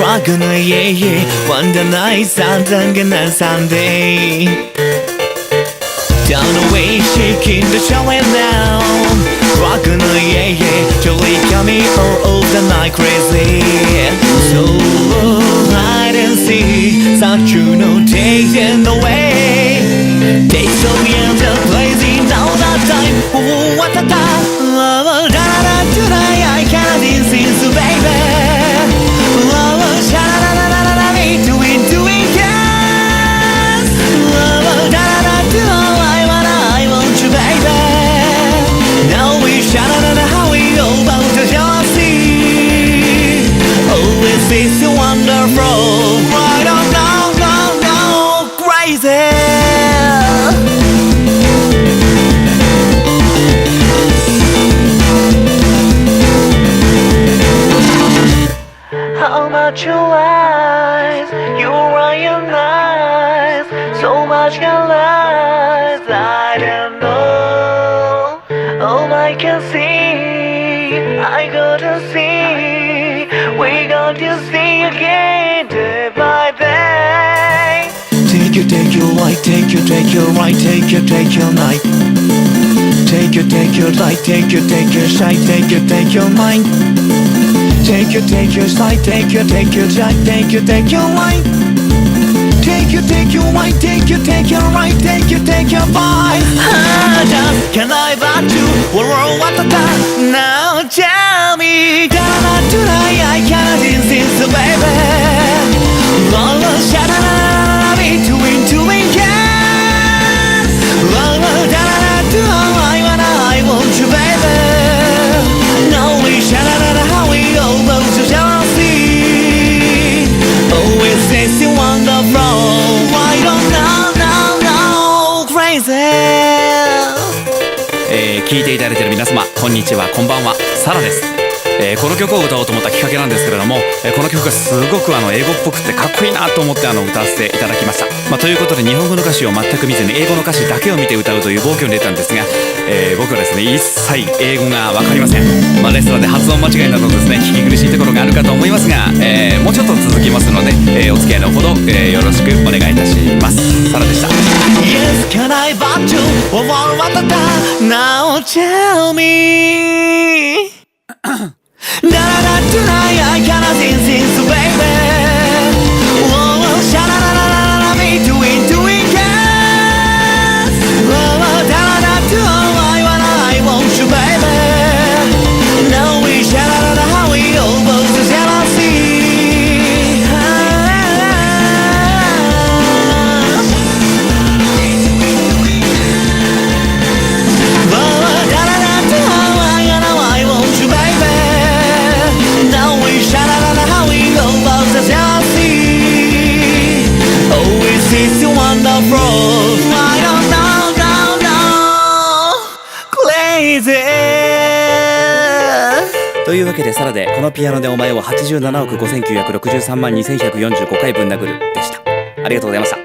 gonna yeah Wonder night something gonna Sunday Down away shaking the shower now Rock gonna yeah Joy coming all of the night crazy So hide and see Such you know taken away Take so young the blazing now that time Oh what a time Oh da da da today I can't since baby Oh sha da da da da da me doing yes Oh da da da do I want you baby Now we sha da da da how we all about the jealousy Oh this is wonderful Right on now crazy How much you lies, you realize So much can lies, I don't know All I can see, I got to see We got to see again, day by day Take your light, take your right, take your night Take your light, take your shine, take your mind Take your side, take your right, take your line Take your right, take your right, take your vibe Just can I but you, we're what the time Now tell me, da-da-da today I can't insist baby Oh, sha-da-da-da-da, me doing yes Oh, da-da-da do I want you baby Now we sha-da-da-da how we all both to jealousy Oh, it's this wonderful I don't know crazy 聞いていただいている皆様こんにちはこんばんはサラです、この曲を歌おうと思ったきっかけなんですけれども、この曲がすごく英語っぽくてかっこいいなと思って歌わせていただきました、ということで日本語の歌詞を全く見ずに英語の歌詞だけを見て歌うという暴挙に出たんですが、僕はですね一切英語が分かりません、レストランで発音間違いなどですね聞き苦しいところがあるかと思いますが、もうちょっと続きますので、お付き合いのほど、よろしくお願いいたします。サラでした。 Yes, can I but you or what the time Now tell me Da-da-da tonight I cannot since baby Oh, sha-da-da-da-da-da me doing yes Oh, da-da-da do I want you baby Now we sha-da-da-da how we all both jealousy It's wonderful I don't know Crazy というわけでサラでこのピアノでお前を87億5963万2145回ぶん殴るでした。ありがとうございました。